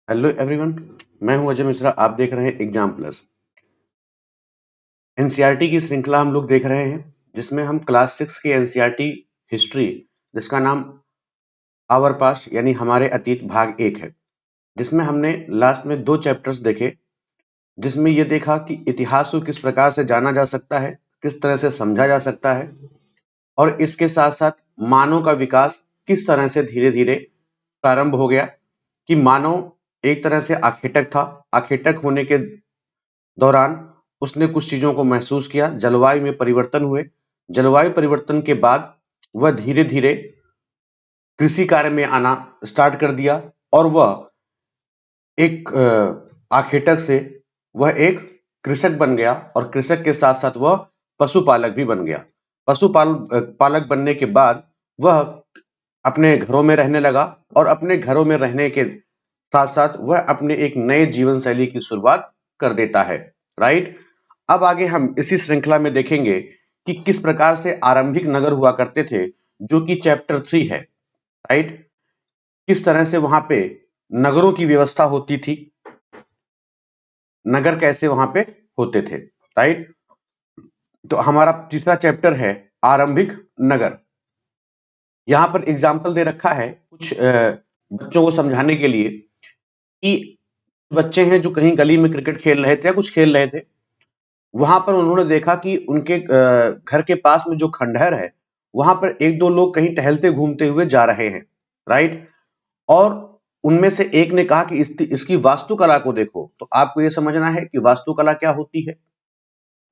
Hello everyone, मैं हूं अजय मिश्रा। आप देख रहे हैं एग्जाम प्लस। एनसीईआरटी की श्रृंखला हम लोग देख रहे हैं, जिसमें हम क्लास 6 की एनसीईआरटी हिस्ट्री, जिसका नाम आवर पास्ट यानी हमारे अतीत भाग 1 है, जिसमें हमने लास्ट में 2 चैप्टर्स देखे, जिसमें ये देखा कि इतिहास को किस प्रकार से जाना जा सकता है, किस तरह से समझा जा सकता है, और इसके साथ साथ मानव का विकास किस तरह से धीरे धीरे प्रारंभ हो गया। कि मानव एक तरह से आखेटक था, आखेटक होने के दौरान उसने कुछ चीजों को महसूस किया, जलवायु में परिवर्तन हुए। जलवायु परिवर्तन के बाद वह धीरे धीरे कृषि कार्य में आना स्टार्ट कर दिया, और वह एक आखेटक से वह एक कृषक बन गया, और कृषक के साथ साथ वह पशुपालक भी बन गया। पालक बनने के बाद वह अपने घरों में रहने लगा, और अपने घरों में रहने के साथ साथ वह अपने एक नए जीवन शैली की शुरुआत कर देता है। राइट। अब आगे हम इसी श्रृंखला में देखेंगे कि किस प्रकार से आरंभिक नगर हुआ करते थे, जो कि चैप्टर 3 है। राइट। किस तरह से वहां पे नगरों की व्यवस्था होती थी, नगर कैसे वहां पे होते थे। राइट। तो हमारा तीसरा चैप्टर है आरंभिक नगर। यहाँ पर एग्जाम्पल दे रखा है कुछ बच्चों को समझाने के लिए, कि बच्चे हैं जो कहीं गली में क्रिकेट खेल रहे थे या कुछ खेल रहे थे, वहां पर उन्होंने देखा कि उनके घर के पास में जो खंडहर है, वहां पर एक दो लोग कहीं टहलते घूमते हुए जा रहे हैं। राइट। और उनमें से एक ने कहा कि इसकी वास्तुकला को देखो। तो आपको यह समझना है कि वास्तुकला क्या होती है।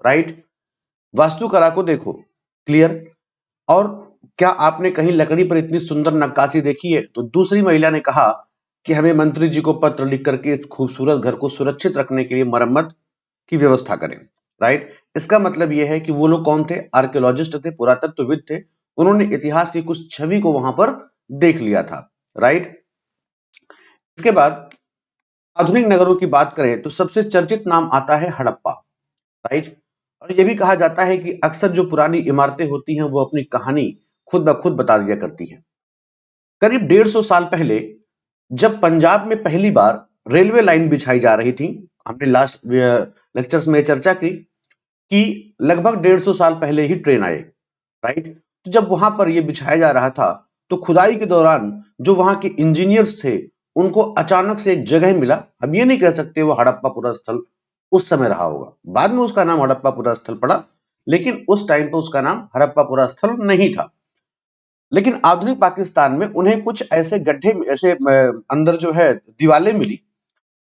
राइट। वास्तुकला को देखो। क्लियर। और क्या आपने कहीं लकड़ी पर इतनी सुंदर नक्काशी देखी है? तो दूसरी महिला ने कहा कि हमें मंत्री जी को पत्र लिख करके इस खूबसूरत घर को सुरक्षित रखने के लिए मरम्मत की व्यवस्था करें। राइट। इसका मतलब यह है कि वो लोग कौन थे? आर्कियोलॉजिस्ट थे, पुरातत्वविद थे। उन्होंने इतिहास की कुछ छवि को वहां पर देख लिया था। राइट। इसके बाद आधुनिक नगरों की बात करें तो सबसे चर्चित नाम आता है हड़प्पा। राइट। और यह भी कहा जाता है कि अक्सर जो पुरानी इमारतें होती हैं, वो अपनी कहानी खुद ब खुद बता दिया करती हैं। करीब 150 साल पहले जब पंजाब में पहली बार रेलवे लाइन बिछाई जा रही थी, हमने लास्ट लेक्चर्स में चर्चा की कि लगभग 150 साल पहले ही ट्रेन आए। राइट। तो जब वहां पर यह बिछाया जा रहा था, तो खुदाई के दौरान जो वहां के इंजीनियर्स थे, उनको अचानक से एक जगह मिला। अब ये नहीं कह सकते वो हड़प्पा पुरा स्थल उस समय रहा होगा, बाद में उसका नाम हड़प्पा पुरा स्थल पड़ा, लेकिन उस टाइम पर उसका नाम हड़प्पा पुरा स्थल नहीं था। लेकिन आधुनिक पाकिस्तान में उन्हें कुछ ऐसे गड्ढे, ऐसे अंदर जो है दीवारें मिली,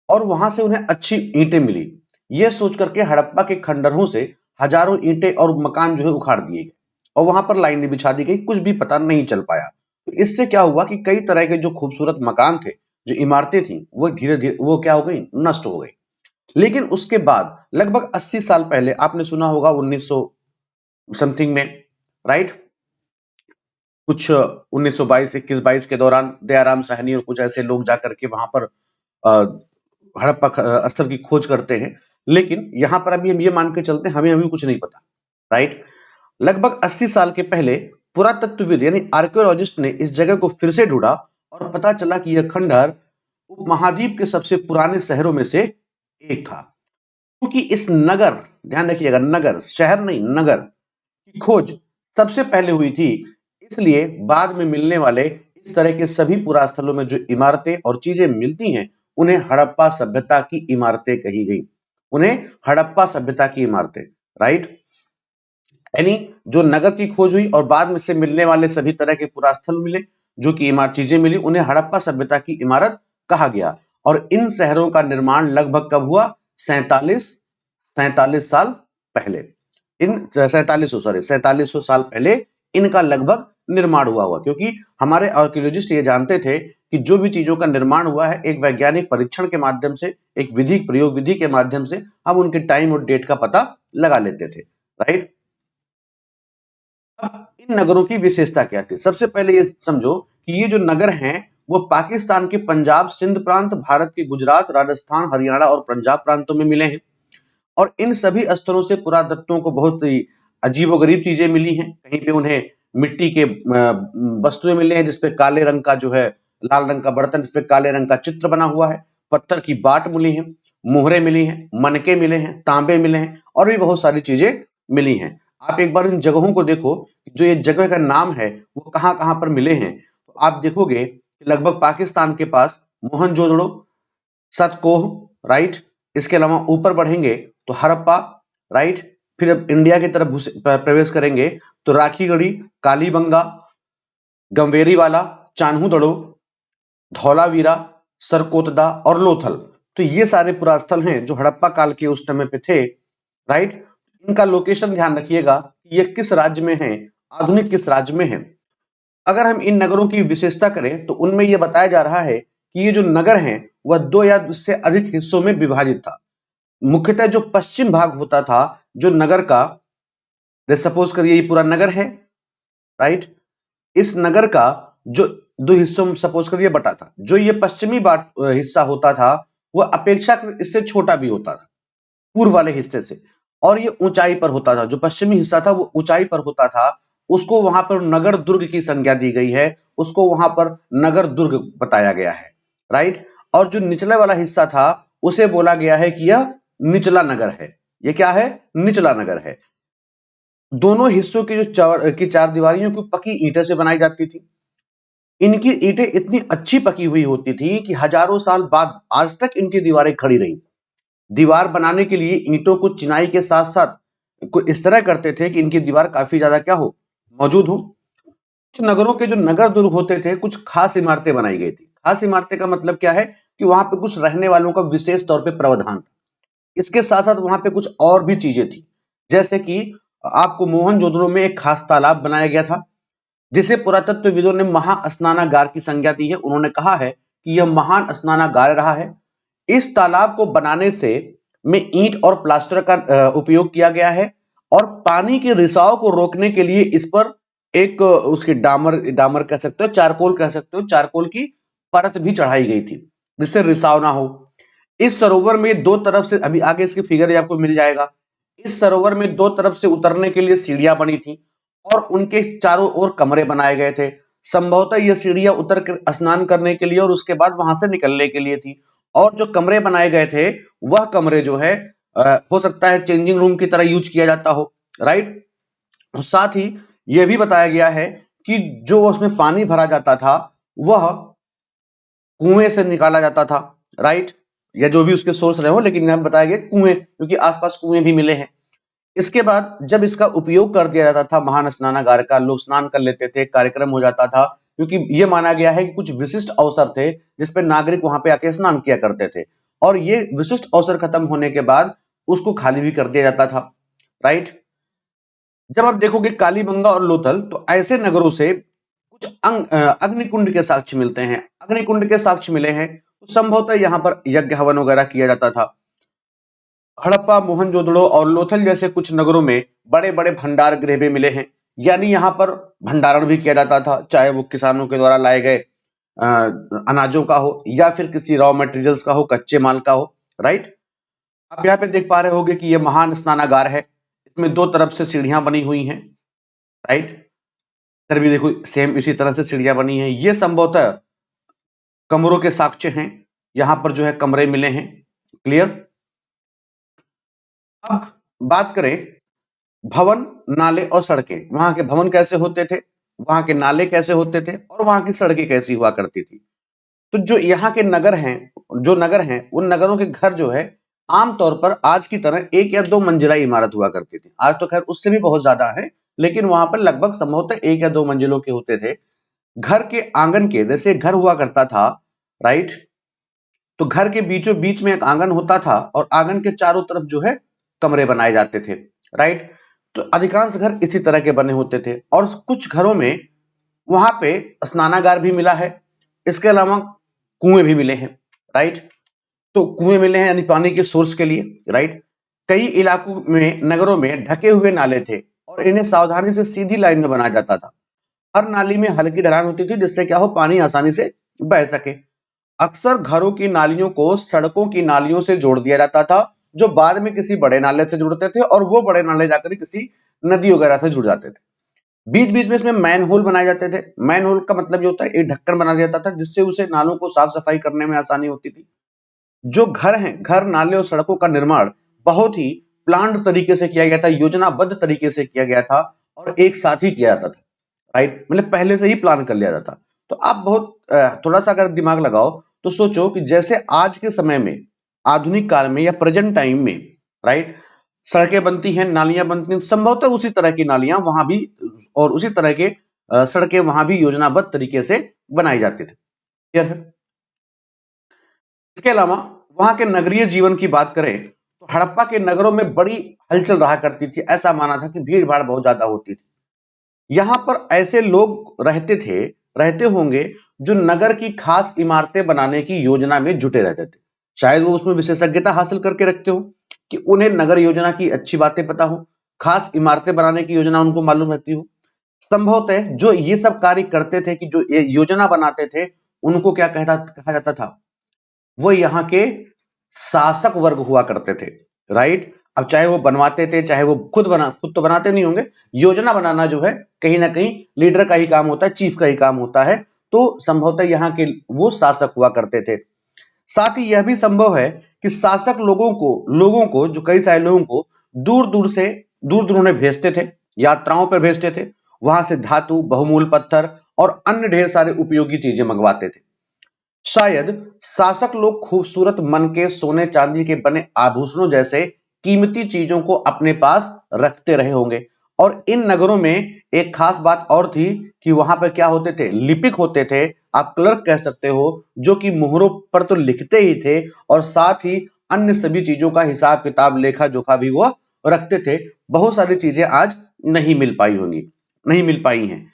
और वहां से उन्हें अच्छी ईंटें मिली। यह सोच करके हड़प्पा के खंडरों से हजारों ईंटें और मकान जो है उखाड़ दिए गए, और वहां पर लाइनें बिछा दी गई। कुछ भी पता नहीं चल पाया। तो इससे क्या हुआ कि कई तरह के जो खूबसूरत मकान थे, जो इमारतें थी, वो धीरे धीरे वो क्या हो गई? नष्ट हो गई। लेकिन उसके बाद लगभग 80 साल पहले, आपने सुना होगा 1900 समथिंग में, राइट, कुछ 1922 21-22 के दौरान दयाराम साहनी और कुछ ऐसे लोग जाकर के वहां पर हड़प्पा स्थल की खोज करते हैं। लेकिन यहां पर अभी हम ये मान के चलते हैं, हमें अभी कुछ नहीं पता। राइट। लगभग 80 साल के पहले पुरातत्वविद यानी आर्कियोलॉजिस्ट ने इस जगह को फिर से ढूंढा, और पता चला कि यह खंडहर उपमहाद्वीप के सबसे पुराने शहरों में से एक था। क्योंकि इस नगर, ध्यान रखिएगा, नगर, शहर नहीं, नगर की खोज सबसे पहले हुई थी, इसलिए बाद में मिलने वाले इस तरह के सभी पुरास्थलों में जो इमारतें और चीजें मिलती हैं, उन्हें हड़प्पा सभ्यता की इमारतें कही गई। उन्हें हड़प्पा सभ्यता की इमारतें। राइट। यानी जो नगर की खोज हुई और बाद में से मिलने वाले सभी तरह के पुरास्थल मिले, जो कि इमारत चीजें मिली, उन्हें हड़प्पा सभ्यता की इमारत कहा गया। और इन शहरों का निर्माण लगभग कब हुआ? 47 साल पहले। इन 4700 साल पहले इनका लगभग निर्माण हुआ क्योंकि हमारे आर्कियोलॉजिस्ट ये जानते थे कि जो भी चीजों का निर्माण हुआ है, एक वैज्ञानिक परीक्षण के माध्यम से, एक विधि प्रयोग विधि के माध्यम से हम उनके टाइम और डेट का पता लगा लेते थे। राइट। अब इन नगरों की विशेषता क्या थी? सबसे पहले ये समझो कि ये जो नगर हैं, वो पाकिस्तान के पंजाब, सिंध प्रांत, भारत के गुजरात, राजस्थान, हरियाणा और पंजाब प्रांतों में मिले हैं। और इन सभी स्थलों से पुरातत्वों को बहुत ही अजीबोगरीब चीजें मिली हैं। कहीं पे उन्हें मिट्टी के वस्तुएं मिले हैं, जिसपे काले रंग का जो है, लाल रंग का बर्तन जिसपे काले रंग का चित्र बना हुआ है। पत्थर की बाट मिली है, मोहरे मिली हैं, मनके मिले हैं, तांबे मिले हैं और भी बहुत सारी चीजें मिली हैं। आप एक बार इन जगहों को देखो, जो ये जगह का नाम है वो कहाँ-कहाँ पर मिले हैं। तो आप देखोगे कि लगभग पाकिस्तान के पास मोहनजोदड़ो, सतकोह, राइट, इसके अलावा ऊपर बढ़ेंगे तो हड़प्पा, राइट, फिर अब इंडिया की तरफ प्रवेश करेंगे तो राखीगढ़ी, कालीबंगा, गंवेरीवाला, चान्हू-दड़ो, धौलावीरा, सरकोतदा और लोथल। तो ये सारे पुरास्थल हैं जो हड़प्पा काल के उस समय पे थे, राइट। इनका लोकेशन ध्यान रखिएगा, ये किस राज्य में है, आधुनिक किस राज्य में है। अगर हम इन नगरों की विशेषता करें तो उनमें यह बताया जा रहा है कि ये जो नगर हैं वह 2 या उससे अधिक हिस्सों में विभाजित था। मुख्यतः जो पश्चिम भाग होता था जो नगर का, सपोज करिए ये पूरा नगर है, राइट, इस नगर का जो 2 हिस्सों में सपोज करिए बटा था, जो ये पश्चिमी हिस्सा होता था वह अपेक्षाकृत इससे छोटा भी होता था पूर्व वाले हिस्से से, और ये ऊंचाई पर होता था। जो पश्चिमी हिस्सा था वो ऊंचाई पर होता था, उसको वहां पर नगर दुर्ग की संज्ञा दी गई है, उसको वहां पर नगर दुर्ग बताया गया है, राइट। और जो निचले वाला हिस्सा था उसे बोला गया है कि यह निचला नगर है। ये क्या है? निचला नगर है। दोनों हिस्सों की जो चार दीवारियों की पक्की ईंटें से बनाई जाती थी। इनकी ईंटें इतनी अच्छी पकी हुई होती थी कि हजारों साल बाद आज तक इनकी दीवारें खड़ी रही। दीवार बनाने के लिए ईंटों को चिनाई के साथ साथ इस तरह करते थे कि इनकी दीवार काफी ज्यादा क्या हो, मौजूद हो। कुछ नगरों के जो नगर दुर्ग होते थे, कुछ खास इमारतें बनाई गई थी। खास इमारतें का मतलब क्या है कि वहां पे कुछ रहने वालों का विशेष तौर पे प्रावधान था। इसके साथ साथ वहां पे कुछ और भी चीजें थी, जैसे कि आपको मोहनजोदड़ो में एक खास तालाब बनाया गया था जिसे पुरातत्वविदों ने महास्नानागार की संज्ञा दी है। उन्होंने कहा है कि यह महान स्नानागार रहा है। इस तालाब को बनाने से में ईंट और प्लास्टर का उपयोग किया गया है और पानी के रिसाव को रोकने के लिए इस पर एक उसकी डामर डामर कह सकते हो, चारकोल कह सकते हो, चारकोल की परत भी चढ़ाई गई थी जिससे रिसाव ना हो। इस सरोवर में दो तरफ से, अभी आगे इसकी फिगर आपको मिल जाएगा, इस सरोवर में दो तरफ से उतरने के लिए सीढ़ियां बनी थी और उनके चारों ओर कमरे बनाए गए थे। संभवतः यह सीढ़ियां उतर कर स्नान करने के लिए और उसके बाद वहां से निकलने के लिए थी। और जो कमरे बनाए गए थे वह कमरे जो है हो सकता है चेंजिंग रूम की तरह यूज किया जाता हो, राइट। साथ ही यह भी बताया गया है कि जो उसमें पानी भरा जाता था वह कुएं से निकाला जाता था, राइट, या जो भी उसके सोर्स रहे हो, लेकिन यहां बताया गया कुएं, क्योंकि आसपास कुएं भी मिले हैं। इसके बाद जब इसका उपयोग कर दिया जाता था महान स्नानागार का, लोग स्नान कर लेते थे, कार्यक्रम हो जाता था, क्योंकि यह माना गया है कि कुछ विशिष्ट अवसर थे जिसपे नागरिक वहां पे आके स्नान किया करते थे, और ये विशिष्ट अवसर खत्म होने के बाद उसको खाली भी कर दिया जाता था, राइट। जब आप देखोगे कालीबंगा और लोथल, तो ऐसे नगरों से कुछ अग्निकुंड के साक्ष्य मिलते हैं। अग्निकुंड के साक्ष्य मिले हैं तो संभवतः यहाँ पर यज्ञ हवन वगैरह किया जाता था। हड़प्पा, मोहनजोदड़ो और लोथल जैसे कुछ नगरों में बड़े बड़े भंडार गृह भी मिले हैं, यानी यहाँ पर भंडारण भी किया जाता था, चाहे वो किसानों के द्वारा लाए गए अनाजों का हो या फिर किसी रॉ मटेरियल्स का हो, कच्चे माल का हो, राइट। आप यहाँ पे देख पा रहे होगे कि ये महान स्नानागार है, इसमें दो तरफ से सीढ़ियां बनी हुई हैं, राइट। इधर भी देखो सेम इसी तरह से सीढ़ियां बनी हैं। ये संभवतः कमरों के साक्ष्य हैं, यहां पर जो है कमरे मिले हैं, क्लियर। अब बात करें भवन, नाले और सड़कें। वहां के भवन कैसे होते थे, वहां के नाले कैसे होते थे और वहां की सड़कें कैसी हुआ करती थी। तो जो यहाँ के नगर हैं, जो नगर हैं, उन नगरों के घर जो है आमतौर पर आज की तरह एक या दो मंजिला इमारत हुआ करती थी। आज तो खैर उससे भी बहुत ज्यादा है, लेकिन वहां पर लगभग संभवतः एक या दो मंजिलों के होते थे। घर के आंगन के, जैसे घर हुआ करता था, राइट, तो घर के बीचों बीच में एक आंगन होता था और आंगन के चारों तरफ जो है कमरे बनाए जाते थे, राइट। तो अधिकांश घर इसी तरह के बने होते थे और कुछ घरों में वहां पे स्नानागार भी मिला है, इसके अलावा कुएं भी मिले हैं, राइट। तो कुएं मिले हैं यानी पानी के सोर्स के लिए, राइट। कई इलाकों में, नगरों में ढके हुए नाले थे और इन्हें सावधानी से सीधी लाइन में बनाया जाता था। हर नाली में हल्की ढलान होती थी जिससे क्या हो, पानी आसानी से बह सके। अक्सर घरों की नालियों को सड़कों की नालियों से जोड़ दिया जाता था, जो बाद में किसी बड़े नाले से जुड़ते थे और वो बड़े नाले जाकर किसी नदी वगैरह से जुड़ जाते थे। बीच बीच में इसमें मैन होल बनाए जाते थे। मैन होल का मतलब ये होता है एक ढक्कन बना दिया जाता था जिससे उसे नालों को साफ सफाई करने में आसानी होती थी। जो घर हैं, घर, नाले और सड़कों का निर्माण बहुत ही प्लान्ड तरीके से किया गया था, योजनाबद्ध तरीके से किया गया था और एक साथ ही किया जाता था, राइट? मतलब पहले से ही प्लान कर लिया जाता। तो आप बहुत थोड़ा सा अगर दिमाग लगाओ तो सोचो कि जैसे आज के समय में, आधुनिक काल में या प्रेजेंट टाइम में, राइट, सड़कें बनती हैं, नालियां बनती हैं, संभवतः उसी तरह की नालियां वहां भी और उसी तरह के सड़कें वहां भी योजनाबद्ध तरीके से बनाई जाती थी। क्लियर है? इसके अलावा वहां के नगरीय जीवन की बात करें तो हड़प्पा के नगरों में बड़ी हलचल रहा करती थी। ऐसा माना था कि भीड़ भाड़ बहुत ज्यादा होती थी। यहां पर ऐसे लोग रहते होंगे जो नगर की खास इमारतें बनाने की योजना में जुटे रहते थे। शायद वो उसमें विशेषज्ञता हासिल करके रखते हो कि उन्हें नगर योजना की अच्छी बातें पता हो, खास इमारतें बनाने की योजना उनको मालूम रहती हो। संभवतः जो ये सब कार्य करते थे, कि जो ये योजना बनाते थे, उनको क्या कहा जाता था? वो यहाँ के शासक वर्ग हुआ करते थे, राइट? अब चाहे वो बनवाते थे, चाहे वो खुद तो बनाते नहीं होंगे। योजना बनाना जो है कहीं ना कहीं लीडर का ही काम होता है, चीफ का ही काम होता है। तो संभवतः यहाँ के वो शासक हुआ करते थे। साथ ही यह भी संभव है कि शासक लोगों को जो कई सारे लोगों को दूर दूर उन्हें भेजते थे, यात्राओं पर भेजते थे। वहां से धातु, बहुमूल्य पत्थर और अन्य ढेर सारे उपयोगी चीजें मंगवाते थे। शायद शासक लोग खूबसूरत मन के सोने चांदी के बने आभूषणों जैसे कीमती चीजों को अपने पास रखते रहे होंगे। और इन नगरों में एक खास बात और थी कि वहां पर क्या होते थे? लिपिक होते थे, आप क्लर्क कह सकते हो, जो कि मोहरों पर तो लिखते ही थे और साथ ही अन्य सभी चीजों का हिसाब किताब, लेखा जोखा भी वो रखते थे। बहुत सारी चीजें आज नहीं मिल पाई होंगी, नहीं मिल पाई हैं।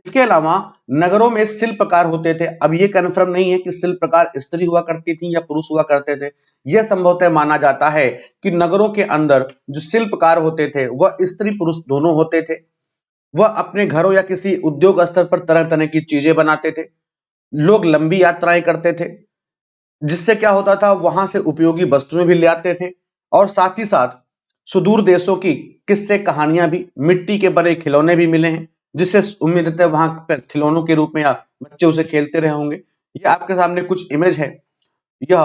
इसके अलावा नगरों में शिल्पकार होते थे। अब ये कन्फर्म नहीं है कि शिल्पकार स्त्री हुआ करती थी या पुरुष हुआ करते थे। यह संभवतः माना जाता है कि नगरों के अंदर जो शिल्पकार होते थे वह स्त्री पुरुष दोनों होते थे। वह अपने घरों या किसी उद्योग स्तर पर तरह तरह की चीजें बनाते थे। लोग लंबी यात्राएं करते थे, जिससे क्या होता था, वहां से उपयोगी वस्तुएं भी ले आते थे और साथ ही साथ सुदूर देशों की किस्से कहानियां भी, मिट्टी के बने खिलौने भी मिले हैं, जिससे उम्मीद है वहां पर खिलौनों के रूप में या बच्चे उसे खेलते रहे होंगे। ये आपके सामने कुछ इमेज है। यह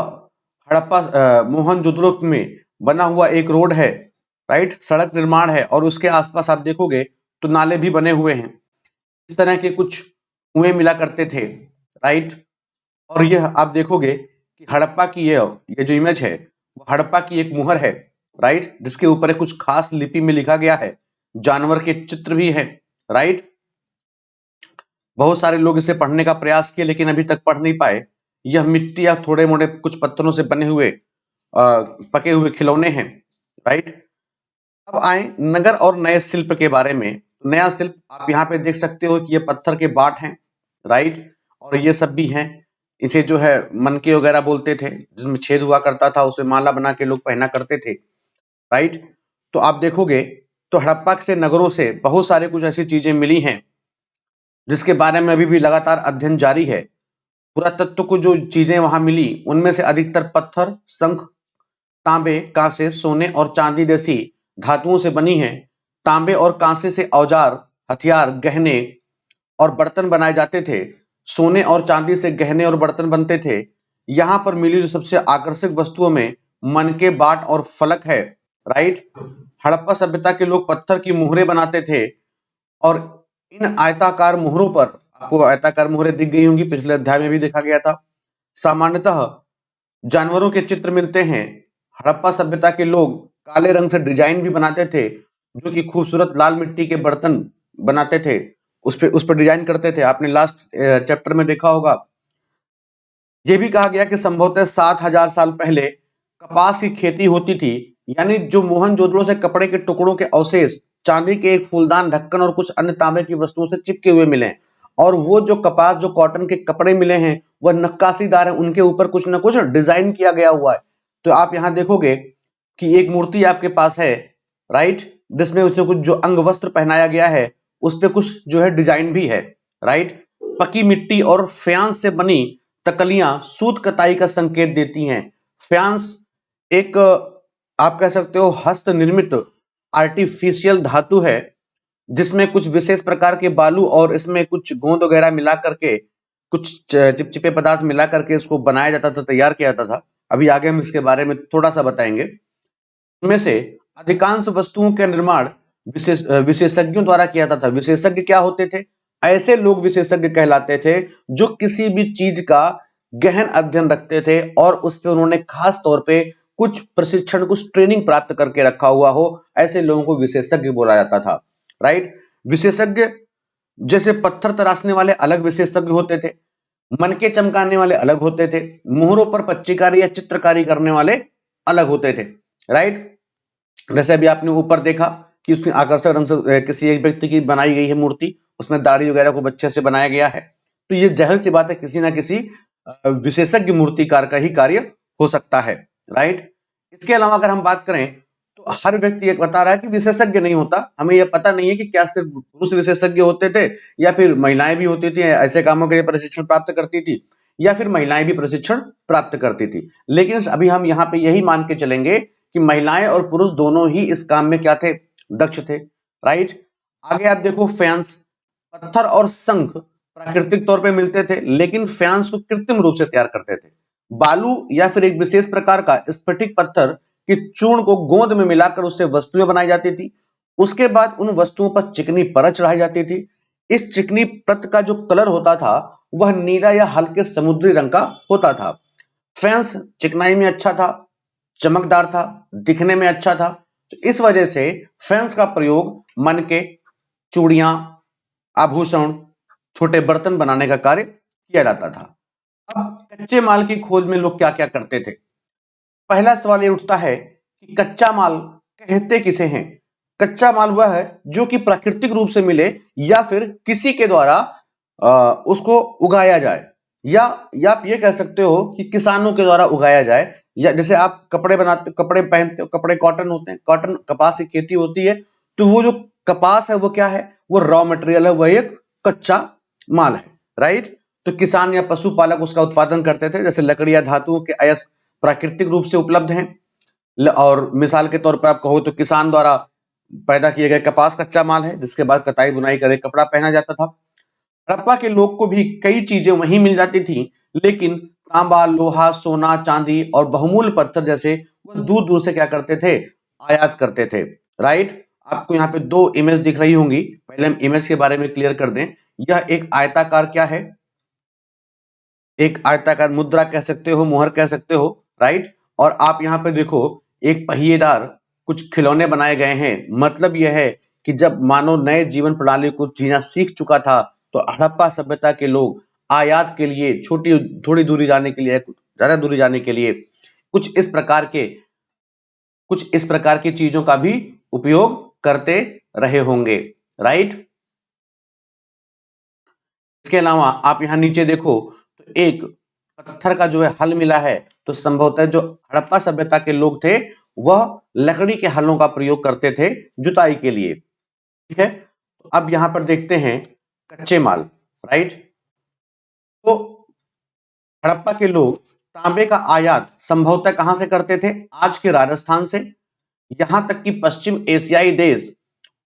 हड़प्पा मोहनजोदड़ो में बना हुआ एक रोड है, राइट? सड़क निर्माण है और उसके आसपास आप देखोगे तो नाले भी बने हुए हैं। इस तरह के कुछ कुएं मिला करते थे, राइट? और यह आप देखोगे कि हड़प्पा की ये जो इमेज है वो हड़प्पा की एक मुहर है, राइट? जिसके ऊपर एक कुछ खास लिपि में लिखा गया है। जानवर के चित्र भी है, राइट? बहुत सारे लोग इसे पढ़ने का प्रयास किए लेकिन अभी तक पढ़ नहीं पाए। यह मिट्टी या थोड़े मोटे कुछ पत्थरों से बने हुए पके हुए खिलौने हैं, राइट? अब आए नगर और नए शिल्प के बारे में। नया शिल्प आप यहाँ पे देख सकते हो कि ये पत्थर के बाट हैं, राइट? और ये सब भी हैं। इसे जो है मनके वगैरह बोलते थे, जिसमें छेद हुआ करता था, उसे माला बना के लोग पहना करते थे, राइट? तो आप देखोगे तो हड़प्पा से नगरों से बहुत सारे कुछ ऐसी चीजें मिली हैं जिसके बारे में अभी भी लगातार अध्ययन जारी है। पुरातत्व को जो चीजें वहां मिली उनमें से अधिकतर पत्थर, शंख, तांबे, कांसे, सोने और चांदी जैसी धातुओं से बनी है। तांबे और कांसे से औजार, हथियार, गहने और बर्तन बनाए जाते थे। सोने और चांदी से गहने और बर्तन बनते थे। यहां पर मिली जो सबसे आकर्षक वस्तुओं में मनके, बाट और फलक है, राइट? हड़प्पा सभ्यता के लोग पत्थर की मुहरें बनाते थे और इन आयताकार मुहरों पर, आपको आयताकार मुहरें दिख गई होंगी, पिछले अध्याय में भी देखा गया था। सामान्यतः जानवरों के चित्र मिलते हैं। हड़प्पा सभ्यता के लोग काले रंग से डिजाइन भी बनाते थे, जो कि खूबसूरत लाल मिट्टी के बर्तन बनाते थे, उस पर डिजाइन करते थे। आपने लास्ट चैप्टर में देखा होगा। यह भी कहा गया कि संभवतः 7,000 साल पहले कपास की खेती होती थी। यानी जो मोहनजोदड़ो से कपड़े के टुकड़ों के अवशेष, चांदी के एक फूलदान, ढक्कन और कुछ अन्य तांबे की वस्तुओं से चिपके हुए मिले हैं। और वो जो कपास, जो कॉटन के कपड़े मिले हैं, वह नक्काशीदार है, उनके ऊपर कुछ ना कुछ डिजाइन किया गया हुआ है। तो आप यहां देखोगे कि एक मूर्ति आपके पास है, राइट? जिसमें उसे कुछ जो अंग वस्त्र पहनाया गया है, उस पे कुछ जो है डिजाइन भी है, राइट? पकी मिट्टी और फ्यांस से बनी तकलियां सूत कताई का संकेत देती हैं। फ्यांस एक आप कह सकते हो हस्त निर्मित आर्टिफिशियल धातु है, जिसमें कुछ विशेष प्रकार के बालू और इसमें कुछ गोंद वगैरह मिला करके, कुछ चिपचिपे पदार्थ मिला करके इसको बनाया जाता था, तैयार किया जाता था। अभी आगे हम इसके बारे में थोड़ा सा बताएंगे। इनमें से अधिकांश वस्तुओं का निर्माण विशेषज्ञों द्वारा किया जाता था। विशेषज्ञ क्या होते थे? ऐसे लोग विशेषज्ञ कहलाते थे जो किसी भी चीज का गहन अध्ययन रखते थे और उस पर उन्होंने खास तौर पे कुछ प्रशिक्षण, कुछ ट्रेनिंग प्राप्त करके रखा हुआ हो, ऐसे लोगों को विशेषज्ञ बोला जाता था। राइट। विशेषज्ञ जैसे पत्थर तराशने वाले अलग विशेषज्ञ होते थे, मनके चमकाने वाले अलग होते थे, मोहरों पर पच्चीकारी या चित्रकारी करने वाले अलग होते थे। राइट। जैसे अभी आपने ऊपर देखा कि उसमें आकर्षक रंग से किसी एक व्यक्ति की बनाई गई है मूर्ति, उसमें दाढ़ी वगैरह को अच्छे से बनाया गया है, तो ये जाहिर सी बात है किसी ना किसी विशेषज्ञ मूर्तिकार का ही कार्य हो सकता है। राइट। इसके अलावा अगर हम बात करें तो हर व्यक्ति ये बता रहा है कि विशेषज्ञ नहीं होता। हमें यह पता नहीं है कि क्या सिर्फ पुरुष विशेषज्ञ होते थे या फिर महिलाएं भी होती थी, ऐसे कामों के लिए प्रशिक्षण प्राप्त करती थी, या फिर महिलाएं भी प्रशिक्षण प्राप्त करती थी। लेकिन अभी हम यहाँ पे यही मान के चलेंगे कि महिलाएं और पुरुष दोनों ही इस काम में क्या थे? दक्ष थे। राइट। आगे आप देखो, फैंस, पत्थर और शंख प्राकृतिक तौर पे मिलते थे, लेकिन फैंस को कृत्रिम रूप से तैयार करते थे। बालू या फिर एक विशेष प्रकार का स्फटिक पत्थर के चूर्ण को गोंद में मिलाकर उससे वस्तुएं बनाई जाती थी। उसके बाद उन वस्तुओं पर चिकनी परत चढ़ाई जाती थी। इस चिकनी परत का जो कलर होता था वह नीला या हल्के समुद्री रंग का होता था। फैंस चिकनाई में अच्छा था, चमकदार था, दिखने में अच्छा था, तो इस वजह से फैंस का प्रयोग मनके, चूड़ियां, आभूषण, छोटे बर्तन बनाने का कार्य किया जाता था। अब कच्चे माल की खोज में लोग क्या क्या करते थे? पहला सवाल ये उठता है कि कच्चा माल कहते किसे हैं? कच्चा माल वह है जो कि प्राकृतिक रूप से मिले या फिर किसी के द्वारा उसको उगाया जाए, या आप ये कह सकते हो कि किसानों के द्वारा उगाया जाए। या जैसे आप कपड़े बनाते, कपड़े पहनते हो, कपड़े कॉटन होते हैं, कॉटन कपास की खेती होती है, तो वो जो कपास है वो क्या है? वो रॉ मटेरियल है, वह एक कच्चा माल है। राइट। तो किसान या पशुपालक उसका उत्पादन करते थे। जैसे लकड़ी या धातुओं के अयस्क प्राकृतिक रूप से उपलब्ध हैं, और मिसाल के तौर पर आप कहो तो किसान द्वारा पैदा किए गए कपास कच्चा माल है, जिसके बाद कताई बुनाई कर कपड़ा पहना जाता था। हड़प्पा के लोग को भी कई चीजें वहीं मिल जाती थी, लेकिन तांबा, लोहा, सोना, चांदी और बहुमूल्य पत्थर जैसे वो दूर दूर से क्या करते थे? आयात करते थे। राइट। आपको यहाँ पे दो इमेज दिख रही होंगी, पहले हम इमेज के बारे में क्लियर कर दें। यह एक आयताकार क्या है? एक आयताकार मुद्रा कह सकते हो, मोहर कह सकते हो। राइट। और आप यहाँ पे देखो, एक पहिएदार कुछ खिलौने बनाए गए हैं। मतलब यह है कि जब मानव नए जीवन प्रणाली को जीना सीख चुका था, तो हड़प्पा सभ्यता के लोग आयात के लिए, छोटी थोड़ी दूरी जाने के लिए, ज्यादा दूरी जाने के लिए कुछ इस प्रकार की चीजों का भी उपयोग करते रहे होंगे। राइट। इसके अलावा आप यहां नीचे देखो तो एक पत्थर का जो है हल मिला है, तो संभवतः जो हड़प्पा सभ्यता के लोग थे वह लकड़ी के हलों का प्रयोग करते थे जुताई के लिए। ठीक है। तो अब यहां पर देखते हैं कच्चे माल। राइट। तो हड़प्पा के लोग तांबे का आयात संभवतः कहां से करते थे? आज के राजस्थान से। यहां तक कि पश्चिम एशियाई देश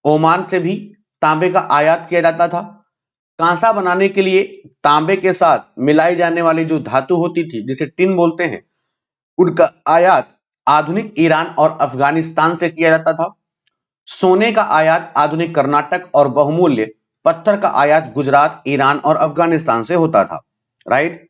ओमान से भी तांबे का आयात किया जाता था। कांसा बनाने के लिए तांबे के साथ मिलाई जाने वाली जो धातु होती थी, जिसे टिन बोलते हैं, उनका आयात आधुनिक ईरान और अफगानिस्तान से किया जाता था। सोने का आयात आधुनिक कर्नाटक और बहुमूल्य पत्थर का आयात गुजरात, ईरान और अफगानिस्तान से होता था। राइट।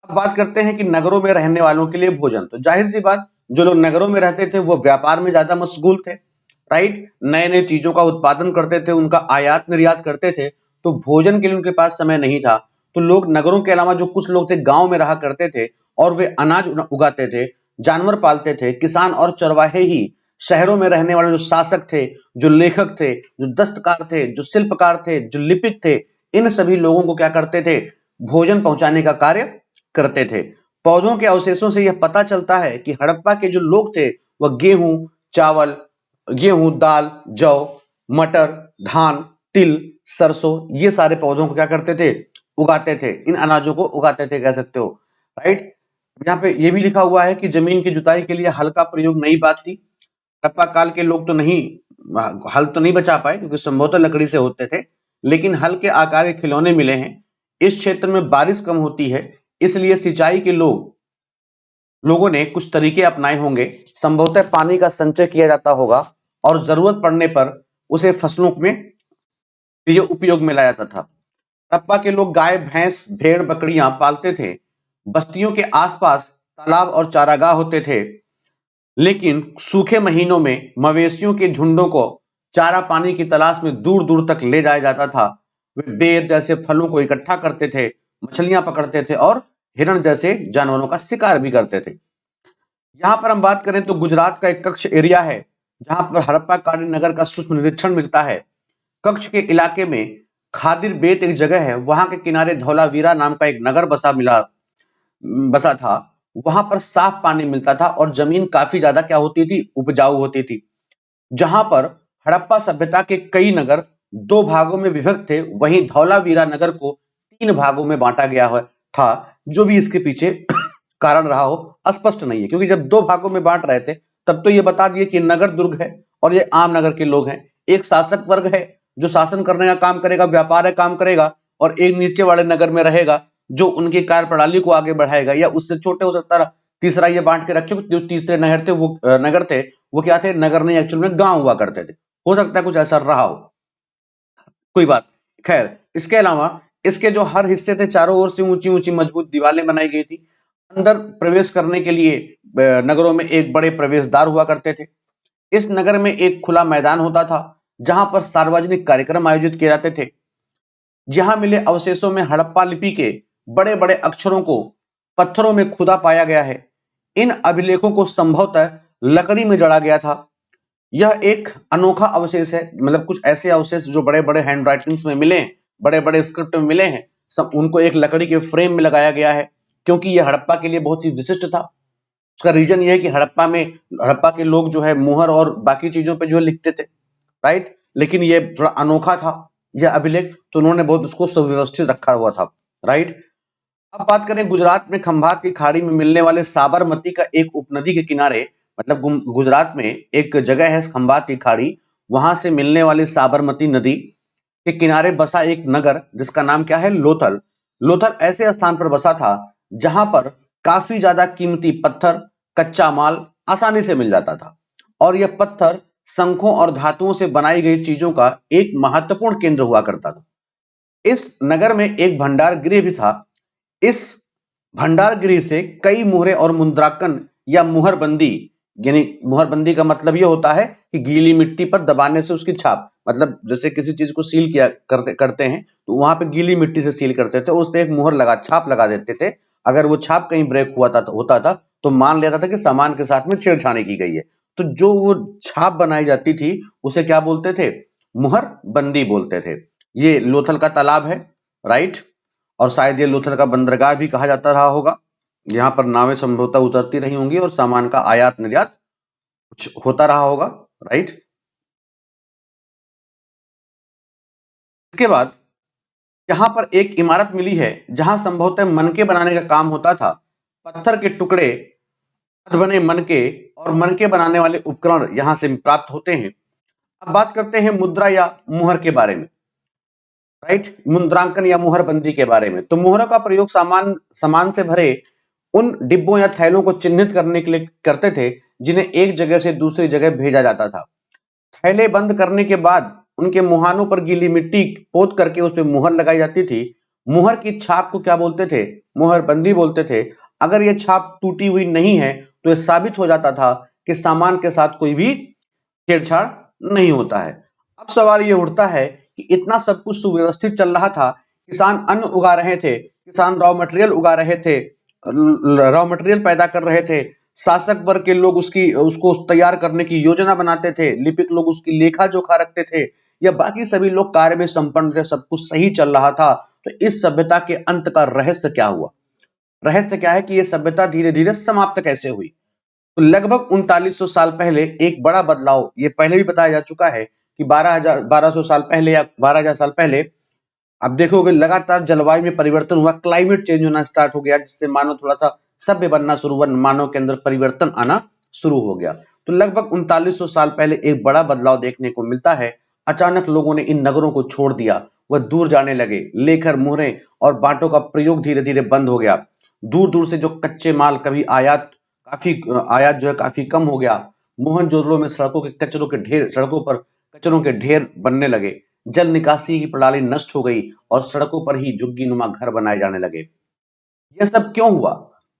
अब बात करते हैं कि नगरों में रहने वालों के लिए भोजन। तो जाहिर सी बात, जो लोग नगरों में रहते थे वो व्यापार में ज्यादा मशगूल थे। राइट। नए नए चीजों का उत्पादन करते थे, उनका आयात निर्यात करते थे, तो भोजन के लिए उनके पास समय नहीं था। तो लोग नगरों के अलावा जो कुछ लोग थे गांव में रहा करते थे, और वे अनाज उगाते थे, जानवर पालते थे। किसान और चरवाहे ही शहरों में रहने वाले जो शासक थे, जो लेखक थे, जो दस्तकार थे, जो शिल्पकार थे, जो लिपिक थे, इन सभी लोगों को क्या करते थे? भोजन पहुंचाने का कार्य करते थे। पौधों के अवशेषों से यह पता चलता है कि हड़प्पा के जो लोग थे वह गेहूं, दाल, जौ, मटर, धान, तिल, सरसों, ये सारे पौधों को क्या करते थे? उगाते थे। इन अनाजों को उगाते थे, कह सकते हो। राइट। यहाँ पे ये भी लिखा हुआ है कि जमीन की जुताई के लिए हल का प्रयोग नई बात थी। हड़प्पा काल के लोग तो नहीं, हल तो नहीं बचा पाए क्योंकि संभवतः लकड़ी से होते थे, लेकिन हल के आकार के खिलौने मिले हैं। इस क्षेत्र में बारिश कम होती है, इसलिए सिंचाई के लोग लोगों ने कुछ तरीके अपनाए होंगे, संभवतः पानी का संचय किया जाता होगा और जरूरत पड़ने पर उसे फसलों में ये उपयोग में लाया जाता था। हड़प्पा के लोग गाय, भैंस, भेड़, बकरियां पालते थे। बस्तियों के आसपास तालाब और चारागाह होते थे, लेकिन सूखे महीनों में मवेशियों के झुंडों को चारा पानी की तलाश में दूर दूर तक ले जाया जाता था। वे बेर जैसे फलों को इकट्ठा करते थे, मछलियां पकड़ते थे और हिरण जैसे जानवरों का शिकार भी करते थे। यहाँ पर हम बात करें तो गुजरात का एक कच्छ एरिया है, जहां पर हड़प्पा कालीन नगर का सूक्ष्म निरीक्षण मिलता है। कच्छ के इलाके में खादिर बेत एक जगह है, वहां के किनारे धौलावीरा नाम का एक नगर बसा था। वहां पर साफ पानी मिलता था और जमीन काफी ज्यादा क्या होती थी, उपजाऊ होती थी। जहां पर हड़प्पा सभ्यता के कई नगर दो भागों में विभक्त थे, वहीं धौलावीरा नगर को तीन भागों में बांटा गया था। जो भी इसके पीछे कारण रहा हो स्पष्ट नहीं है, क्योंकि जब दो भागों में बांट रहे थे तब तो ये बता दिए कि नगर दुर्ग है और ये आम नगर के लोग हैं। एक शासक वर्ग है जो शासन करने का काम करेगा, व्यापार का काम करेगा, और एक नीचे वाले नगर में रहेगा जो उनकी कार्य प्रणाली को आगे बढ़ाएगा, या उससे छोटे हो सकता है। तीसरा ये बांट के रखे जो तीसरे नगर थे वो क्या थे, नगर नहीं, एक्चुअल में गांव हुआ करते थे। हो सकता है कुछ ऐसा रहा हो, कोई बात। खैर, इसके अलावा इसके जो हर हिस्से थे चारों ओर से ऊंची ऊंची मजबूत दीवारें बनाई गई थी। अंदर प्रवेश करने के लिए नगरों में एक बड़े प्रवेश द्वार हुआ करते थे। इस नगर में एक खुला मैदान होता था जहां पर सार्वजनिक कार्यक्रम आयोजित किए जाते थे। जहां मिले अवशेषों में हड़प्पा लिपि के बड़े बड़े अक्षरों को पत्थरों में खुदा पाया गया है। इन अभिलेखों को संभवतः लकड़ी में जड़ा गया था। यह एक अनोखा अवशेष है, मतलब कुछ ऐसे अवशेष जो बड़े बड़े हैंड राइटिंग्स में मिले हैं, बड़े बड़े स्क्रिप्ट में मिले हैं, सब उनको एक लकड़ी के फ्रेम में लगाया गया है, क्योंकि यह हड़प्पा के लिए बहुत ही विशिष्ट था। उसका रीजन यह है कि हड़प्पा के लोग जो है मुहर और बाकी चीजों पे जो है लिखते थे, राइट, लेकिन ये थोड़ा अनोखा था यह अभिलेख, तो उन्होंने बहुत उसको सुव्यवस्थित रखा हुआ था, राइट। अब बात करें गुजरात में खंभात की खाड़ी में मिलने वाले साबरमती का एक उपनदी के किनारे, मतलब गुजरात में एक जगह है खंभात की खाड़ी, वहां से मिलने वाली साबरमती नदी के किनारे बसा एक नगर जिसका नाम क्या है, लोथल। लोथल ऐसे स्थान पर बसा था जहां पर काफी ज्यादा कीमती पत्थर, कच्चा माल आसानी से मिल जाता था, और यह पत्थर शंखों और धातुओं से बनाई गई चीजों का एक महत्वपूर्ण केंद्र हुआ करता था। इस नगर में एक भंडार गृह भी था। इस भंडार गृह से कई मुहरे और मुद्रांकन या मुहरबंदी, यानी मुहरबंदी का मतलब यह होता है कि गीली मिट्टी पर दबाने से उसकी छाप, मतलब जैसे किसी चीज को सील किया करते हैं तो वहां पे गीली मिट्टी से सील करते थे और उस पर एक छाप लगा देते थे। अगर वो छाप कहीं ब्रेक होता था तो मान लिया था कि सामान के साथ में छेड़छाड़ी की गई है। तो जो वो छाप बनाई जाती थी उसे क्या बोलते थे, मुहरबंदी बोलते थे। ये लोथल का तालाब है, राइट, और शायद ये लोथल का बंदरगाह भी कहा जाता रहा होगा। यहाँ पर नावें संभवतः उतरती रही होंगी और सामान का आयात निर्यात कुछ होता रहा होगा, राइट। इसके बाद यहाँ पर एक इमारत मिली है जहां संभवतः मनके बनाने का काम होता था। पत्थर के टुकड़े, हाथ बने मनके और मनके बनाने वाले उपकरण यहां से प्राप्त होते हैं। अब बात करते हैं मुद्रा या मुहर के बारे में, राइट, मुद्रांकन या मुहरबंदी के बारे में। तो मुहरों का प्रयोग सामान से भरे उन डिब्बों या थैलों को चिन्हित करने के लिए करते थे जिन्हें एक जगह से दूसरी जगह भेजा जाता था। थैले बंद करने के बाद उनके मुहानों पर गीली मिट्टी पोत करके उस पर मुहर लगाई जाती थी। मुहर की छाप को क्या बोलते थे, मुहरबंदी बोलते थे। अगर यह छाप टूटी हुई नहीं है तो यह साबित हो जाता था कि सामान के साथ कोई भी छेड़छाड़ नहीं होता है। अब सवाल ये उठता है कि इतना सब कुछ सुव्यवस्थित चल रहा था, किसान अन्न उगा रहे थे, किसान रॉ मटेरियल उगा रहे थे, रॉ मटेरियल पैदा कर रहे थे, शासक वर्ग के लोग उसको तैयार करने की योजना बनाते थे, लिपिक लोग उसकी लेखा जोखा रखते थे, या बाकी सभी लोग कार्य में संपन्न थे, सब कुछ सही चल रहा था। तो इस सभ्यता के अंत का रहस्य क्या हुआ? रहस्य क्या है कि यह सभ्यता धीरे धीरे समाप्त कैसे हुई? तो लगभग 3900 साल पहले एक बड़ा बदलाव, ये पहले भी बताया जा चुका है कि 1200 साल पहले या 12,000 साल पहले अब देखोगे लगातार जलवायु में परिवर्तन हुआ, क्लाइमेट चेंज होना स्टार्ट हो गया, जिससे मानव थोड़ा सा सभ्य बनना शुरू हुआ, मानव के अंदर परिवर्तन आना शुरू हो गया। तो लगभग 3900 साल पहले एक बड़ा बदलाव देखने को मिलता है। अचानक लोगों ने इन नगरों को छोड़ दिया, वह दूर जाने लगे, लेकर मुहरें और बांटों का प्रयोग धीरे धीरे बंद हो गया। दूर दूर से जो कच्चे माल कभी आयात काफी आयात जो है काफी कम हो गया। मोहनजोदड़ो में सड़कों पर कचरों के ढेर बनने लगे। जल निकासी की प्रणाली नष्ट हो गई और सड़कों पर ही झुग्गी-नुमा घर बनाए जाने लगे। यह सब क्यों हुआ?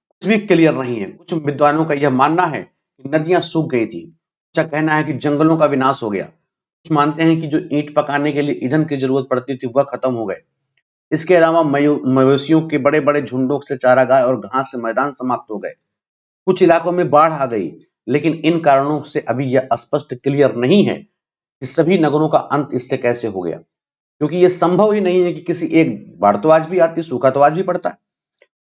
कुछ भी क्लियर नहीं है। कुछ विद्वानों का यह मानना है कि नदियां सूख गई थी। कुछ का कहना है कि जंगलों का विनाश हो गया। कुछ मानते हैं कि जो ईंट पकाने के लिए ईंधन की जरूरत पड़ती थी वह खत्म हो गए। इसके अलावा मवेशियों के बड़े-बड़े झुंडों से चारागाह और घास से मैदान समाप्त हो गए। कुछ इलाकों में बाढ़ आ गई, लेकिन इन कारणों से अभी यह स्पष्ट क्लियर नहीं है कि सभी नगरों का अंत इससे कैसे हो गया, क्योंकि यह संभव ही नहीं है कि किसी एक बाढ़ तो आज भी आती, सूखा तो आज भी पड़ता है।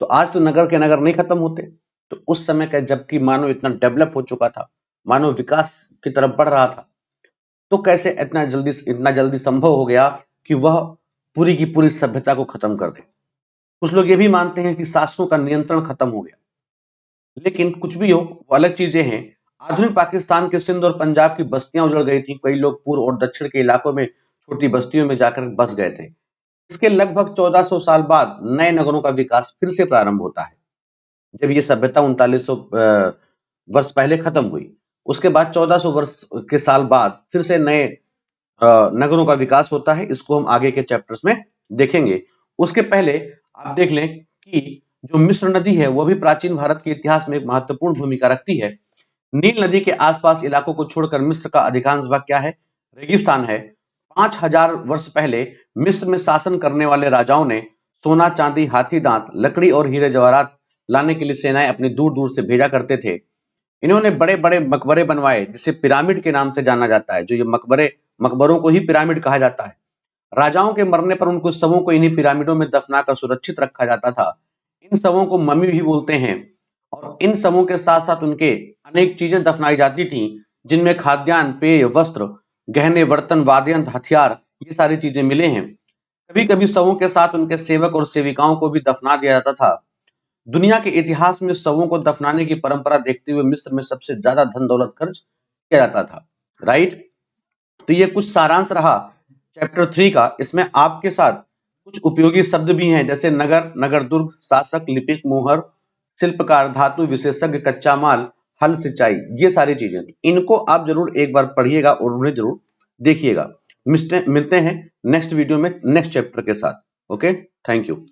तो आज तो नगर के नगर नहीं खत्म होते। तो उस समय का जबकि मानव इतना डेवलप हो चुका था, मानव विकास की तरफ बढ़ रहा था, तो कैसे इतना जल्दी संभव हो गया कि वह पूरी की पूरी सभ्यता को खत्म कर दे। कुछ लोग ये भी मानते हैं कि शासकों का नियंत्रण खत्म हो गया। लेकिन कुछ भी हो, वो अलग चीजें हैं। आधुनिक पाकिस्तान के सिंध और पंजाब की बस्तियां उजड़ गई थी। कई लोग पूर्व और दक्षिण के इलाकों में छोटी बस्तियों में जाकर बस गए थे। इसके लगभग 1400 साल बाद नए नगरों का विकास फिर से प्रारंभ होता है। जब ये सभ्यता 3900 वर्ष पहले खत्म हुई, उसके बाद 1400 वर्ष के साल बाद फिर से नए नगरों का विकास होता है। इसको हम आगे के चैप्टर्स में देखेंगे। उसके पहले आप देख लें कि जो मिस्र नदी है वह भी प्राचीन भारत के इतिहास में एक महत्वपूर्ण भूमिका रखती है। नील नदी के आसपास इलाकों को छोड़कर मिस्र का अधिकांश भाग क्या है? रेगिस्तान है। 5000 वर्ष पहले मिस्र में शासन करने वाले राजाओं ने सोना, चांदी, हाथी दांत, लकड़ी और हीरे जवाहरात लाने के लिए सेनाएं अपनी दूर-दूर से भेजा करते थे। इन्होंने बड़े-बड़े मकबरे बनवाए, जिसे पिरामिड के नाम से जाना जाता है। जो ये मकबरों को ही पिरामिड कहा जाता है। राजाओं के मरने पर उनको शवों को इन्हीं पिरामिडों में दफनाकर सुरक्षित रखा जाता था। इन शवों को मम्मी भी बोलते हैं और इन शवों के साथ-साथ उनके अनेक चीजें दफनाई जाती थीं, जिनमें खाद्यान्न, पेय, वस्त्र, गहने, बर्तन, वाद्य यंत्र, हथियार ये सारी चीजें मिले हैं। कभी-कभी शवों के साथ उनके सेवक और सेविकाओं को भी दफना दिया जाता था। दुनिया के इतिहास में शवों को दफनाने की परंपरा देखते हुए मिस्र में सबसे ज्यादा धन दौलत खर्च किया जाता था। राइट? तो ये कुछ सारांश रहा चैप्टर 3 का। इसमें आपके साथ कुछ उपयोगी शब्द भी हैं, जैसे नगर, नगर दुर्ग, शासक, लिपिक, मोहर, शिल्पकार, धातु विशेषज्ञ, कच्चा माल, हल, सिंचाई, ये सारी चीजें। इनको आप जरूर एक बार पढ़िएगा और उन्हें जरूर देखिएगा। मिलते हैं नेक्स्ट वीडियो में नेक्स्ट चैप्टर के साथ। Okay, thank you.